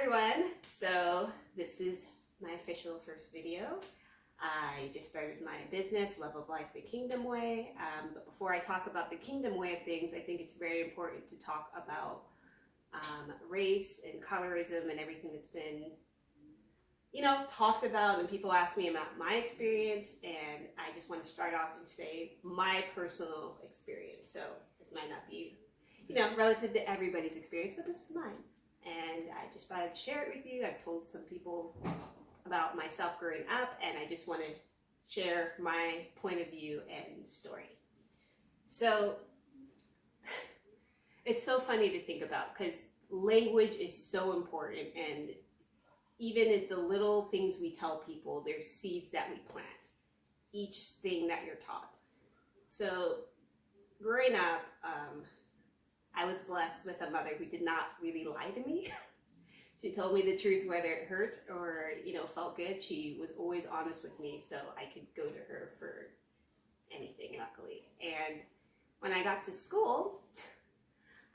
everyone. So this is my official first video. I just started my business, Love of Life the Kingdom Way. But before I talk about the Kingdom Way of things, I think it's very important to talk about race and colorism and everything that's been, talked about, and people ask me about my experience, and I just want to start off and say my personal experience. So this might not be, relative to everybody's experience, but this is mine. And I just thought I'd share it with you. I've told some people about myself growing up, and I just want to share my point of view and story. So it's so funny to think about because language is so important, and even in the little things we tell people, there's seeds that we plant, each thing that you're taught. So growing up, I was blessed with a mother who did not really lie to me. She told me the truth, whether it hurt or, felt good. She was always honest with me, so I could go to her for anything, luckily. And when I got to school,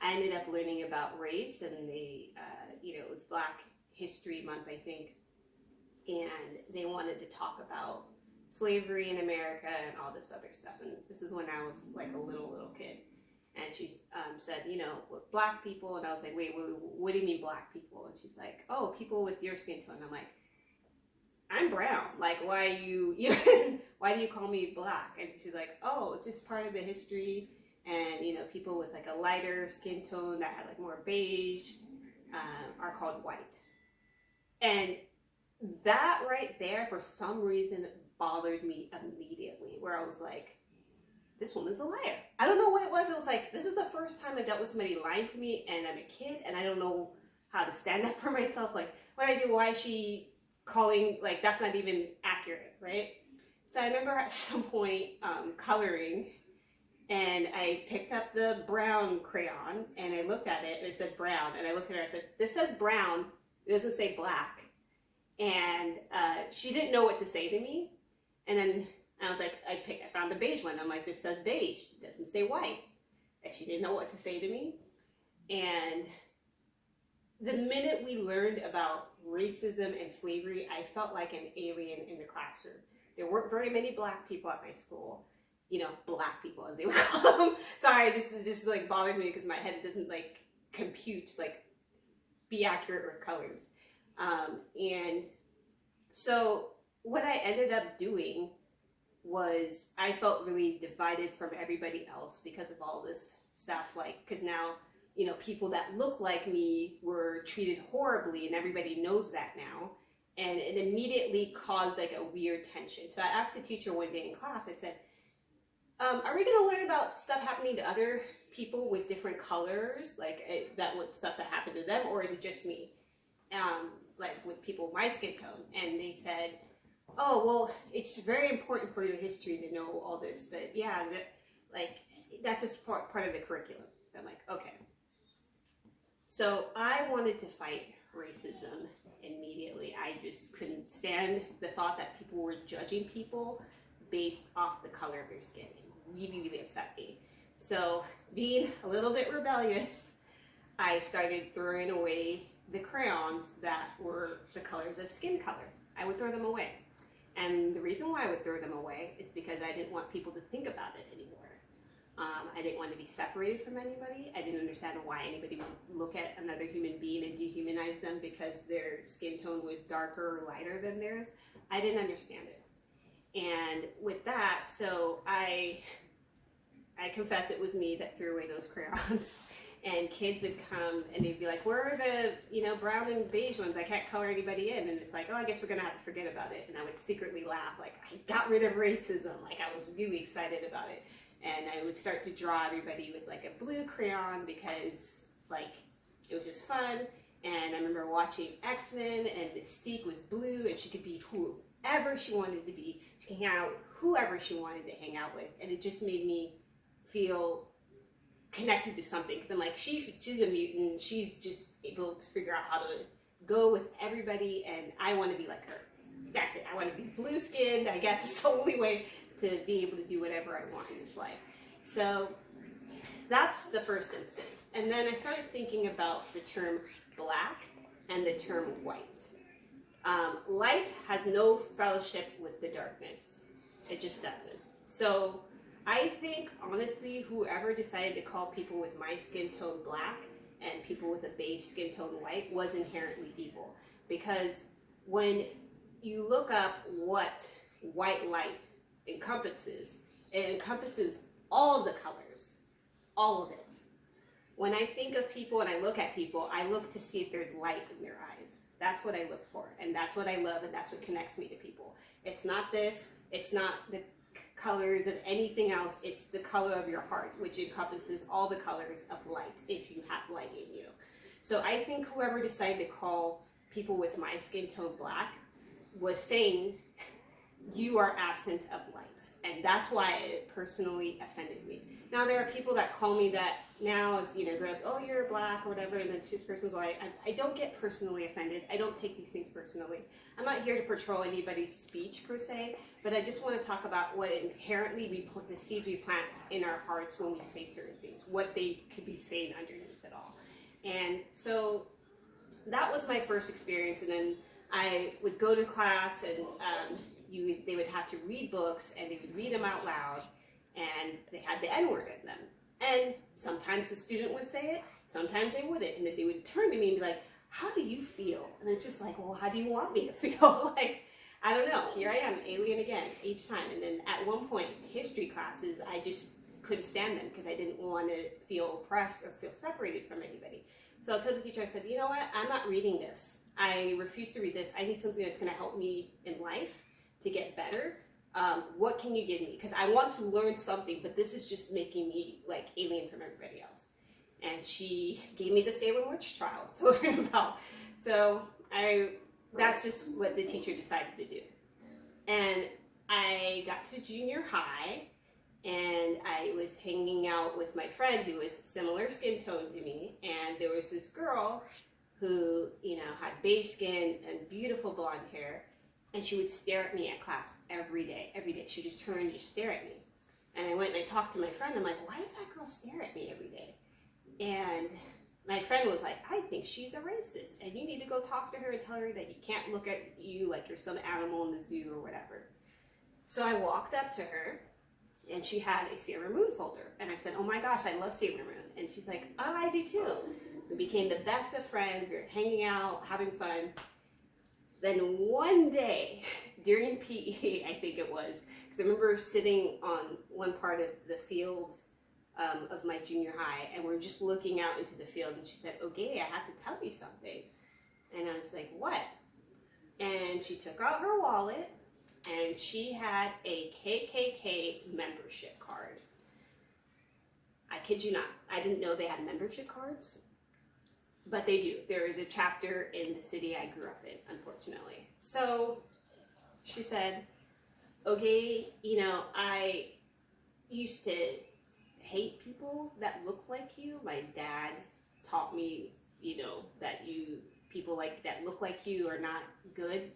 I ended up learning about race, and it was Black History Month, I think, and they wanted to talk about slavery in America and all this other stuff. And this is when I was like a little kid. And she said, Black people. And I was like, wait, what do you mean Black people? And she's like, oh, people with your skin tone. I'm like, I'm brown. Like, why do you call me Black? And she's like, oh, it's just part of the history. And, people with like a lighter skin tone that had like more beige are called white. And that right there, for some reason, bothered me immediately, where I was like, this woman's a liar. I don't know what it was. It was like, this is the first time I dealt with somebody lying to me, and I'm a kid, and I don't know how to stand up for myself. Like, what do I do? Why is she calling, like, that's not even accurate, right? So I remember at some point coloring, and I picked up the brown crayon, and I looked at it, and it said brown, and I looked at her, I said, this says brown, it doesn't say black. And she didn't know what to say to me, and then I was like, I found the beige one. I'm like, this says beige. It doesn't say white. And she didn't know what to say to me. And the minute we learned about racism and slavery, I felt like an alien in the classroom. There weren't very many Black people at my school. Black people, as they would call them. Sorry, this like bothers me because my head doesn't like compute, like be accurate with colors. And so what I ended up doing was I felt really divided from everybody else because of all this stuff, like, because now, people that look like me were treated horribly, and everybody knows that now, and it immediately caused like a weird tension. So I asked the teacher one day in class, I said, are we going to learn about stuff happening to other people with different colors, like stuff that happened to them, or is it just me, like with people with my skin tone? And they said, oh, well, it's very important for your history to know all this, but yeah, that's just part of the curriculum. So I'm like, okay. So I wanted to fight racism immediately. I just couldn't stand the thought that people were judging people based off the color of their skin. It really, really upset me. So being a little bit rebellious, I started throwing away the crayons that were the colors of skin color. I would throw them away. And the reason why I would throw them away is because I didn't want people to think about it anymore. I didn't want to be separated from anybody. I didn't understand why anybody would look at another human being and dehumanize them because their skin tone was darker or lighter than theirs. I didn't understand it. And with that, so I confess it was me that threw away those crayons. And kids would come and they'd be like, where are the, brown and beige ones? I can't color anybody in. And it's like, oh, I guess we're going to have to forget about it. And I would secretly laugh, like, I got rid of racism. Like, I was really excited about it. And I would start to draw everybody with, like, a blue crayon because, like, it was just fun. And I remember watching X-Men, and Mystique was blue, and she could be whoever she wanted to be. She could hang out with whoever she wanted to hang out with. And it just made me feel connected to something, because I'm like, she's a mutant, she's just able to figure out how to go with everybody, and I want to be like her. That's it. I want to be blue skinned. I guess it's the only way to be able to do whatever I want in this life. So that's the first instance. And then I started thinking about the term Black and the term white. Light has no fellowship with the darkness. It just doesn't. So I think, honestly, whoever decided to call people with my skin tone black and people with a beige skin tone white was inherently evil. Because when you look up what white light encompasses, it encompasses all the colors, all of it. When I think of people and I look at people, I look to see if there's light in their eyes. That's what I look for, and that's what I love, and that's what connects me to people. It's not this, it's not the colors of anything else, it's the color of your heart, which encompasses all the colors of light, if you have light in you. So I think whoever decided to call people with my skin tone black was saying, you are absent of light. And that's why it personally offended me. Now, there are people that call me that now as, they're like, oh, you're black or whatever, and then this person's white. I don't get personally offended. I don't take these things personally. I'm not here to patrol anybody's speech per se, but I just want to talk about what inherently the seeds we plant in our hearts when we say certain things, what they could be saying underneath it all. And so that was my first experience, and then I would go to class and they would have to read books, and they would read them out loud, and they had the N-word in them. And sometimes the student would say it, sometimes they wouldn't, and then they would turn to me and be like, how do you feel? And it's just like, well, how do you want me to feel? Like, I don't know, here I am, alien again, each time. And then at one point, history classes, I just couldn't stand them because I didn't want to feel oppressed or feel separated from anybody. So I told the teacher, I said, you know what, I'm not reading this. I refuse to read this. I need something that's going to help me in life to get better. What can you give me? Because I want to learn something, but this is just making me like alien from everybody else. And she gave me the Salem witch trials to learn about. So that's just what the teacher decided to do. And I got to junior high, and I was hanging out with my friend who was similar skin tone to me, and there was this girl who, had beige skin and beautiful blonde hair, and she would stare at me at class every day. Every day. She would just turn and just stare at me. And I went and I talked to my friend. I'm like, why does that girl stare at me every day? And my friend was like, I think she's a racist, and you need to go talk to her and tell her that you can't look at you like you're some animal in the zoo or whatever. So I walked up to her, and she had a Sailor Moon folder. And I said, oh my gosh, I love Sailor Moon. And she's like, oh, I do too. We became the best of friends. We were hanging out, having fun. Then one day, during PE, I think it was, because I remember sitting on one part of the field of my junior high, and we're just looking out into the field, and she said, Ogeyi, I have to tell you something. And I was like, what? And she took out her wallet, and she had a KKK membership card. I kid you not. I didn't know they had membership cards, but they do. There is a chapter in the city I grew up in, unfortunately. So she said, Ogeyi, I used to hate people that look like you. My dad taught me, that people that look like you are not good.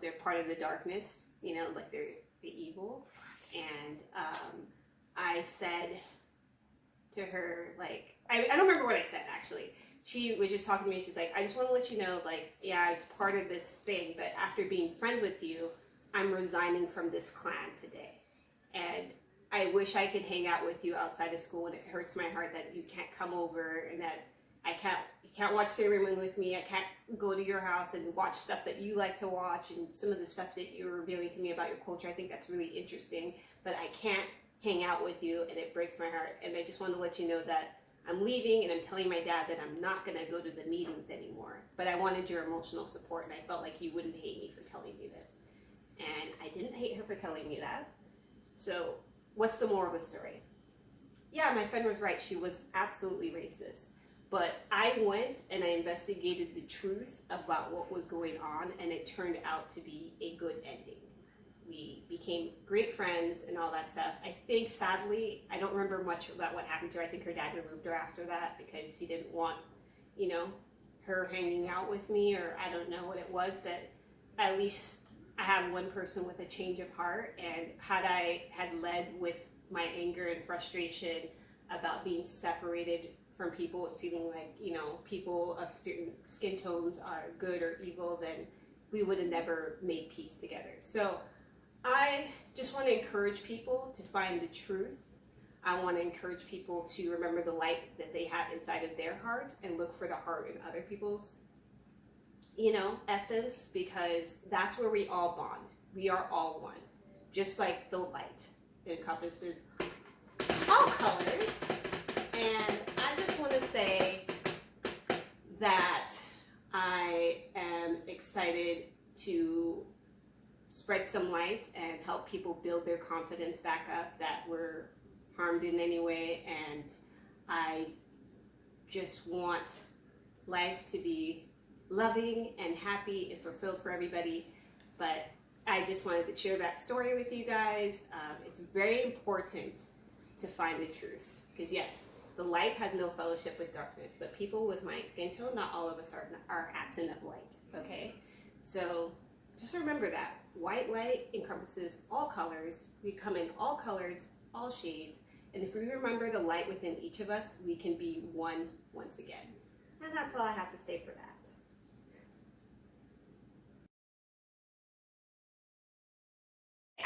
They're part of the darkness, like they're the evil. And I said to her, like, I don't remember what I said, actually. She was just talking to me. She's like, I just want to let you know, like, yeah, it's part of this thing, but after being friends with you, I'm resigning from this clan today. And I wish I could hang out with you outside of school, and it hurts my heart that you can't come over, and that you can't watch Sailor Moon with me. I can't go to your house and watch stuff that you like to watch, and some of the stuff that you're revealing to me about your culture. I think that's really interesting, but I can't hang out with you, and it breaks my heart. And I just want to let you know that I'm leaving, and I'm telling my dad that I'm not going to go to the meetings anymore. But I wanted your emotional support, and I felt like you wouldn't hate me for telling me this. And I didn't hate her for telling me that. So what's the moral of the story? Yeah, my friend was right. She was absolutely racist. But I went and I investigated the truth about what was going on, and it turned out to be a good ending. We became great friends and all that stuff. I think, sadly, I don't remember much about what happened to her. I think her dad removed her after that because he didn't want, her hanging out with me, or I don't know what it was, but at least I have one person with a change of heart. And had I led with my anger and frustration about being separated from people with feeling like, you know, people of certain skin tones are good or evil, then we would have never made peace together. So I just want to encourage people to find the truth. I want to encourage people to remember the light that they have inside of their hearts and look for the heart in other people's, you know, essence, because that's where we all bond. We are all one. Just like the light encompasses all colors. And I just want to say that I am excited to spread some light and help people build their confidence back up that were harmed in any way. And I just want life to be loving and happy and fulfilled for everybody. But I just wanted to share that story with you guys. It's very important to find the truth, because yes, the light has no fellowship with darkness, but people with my skin tone, not all of us are absent of light, okay? So just remember that. White light encompasses all colors. We come in all colors, all shades, and if we remember the light within each of us, we can be one once again. And that's all I have to say for that.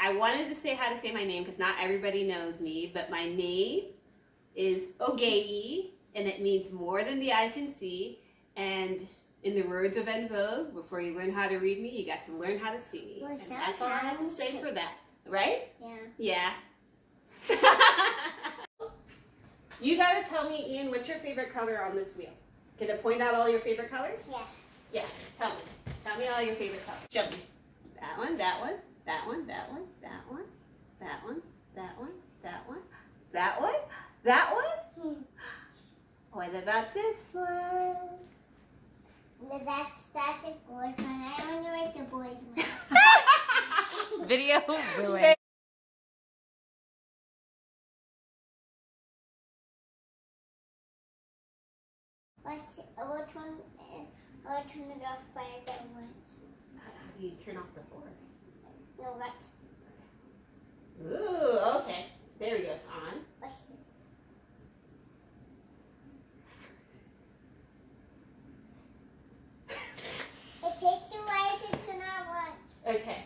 I wanted to say how to say my name because not everybody knows me, but my name is Ogeyi, and it means more than the eye can see. And in the words of En Vogue, before you learn how to read me, you got to learn how to see me. Well, and that's all I have to say for that, right? Yeah. Yeah. You gotta tell me, Ian, what's your favorite color on this wheel? Can I point out all your favorite colors? Yeah. Yeah, tell me. Tell me all your favorite colors. Show me. That one, that one, that one, that one, that one, that one, that one, that one, that one, that one. What about this one? That's a boy's one. I only like the boys one. Video ruined. Which one? I'll turn it off by its own once. How do you turn off the force? No, that's. Ooh, okay. There we go. It's on. What's this? It takes a while to turn on once. Okay.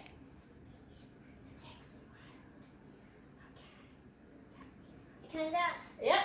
It turns out. Yep.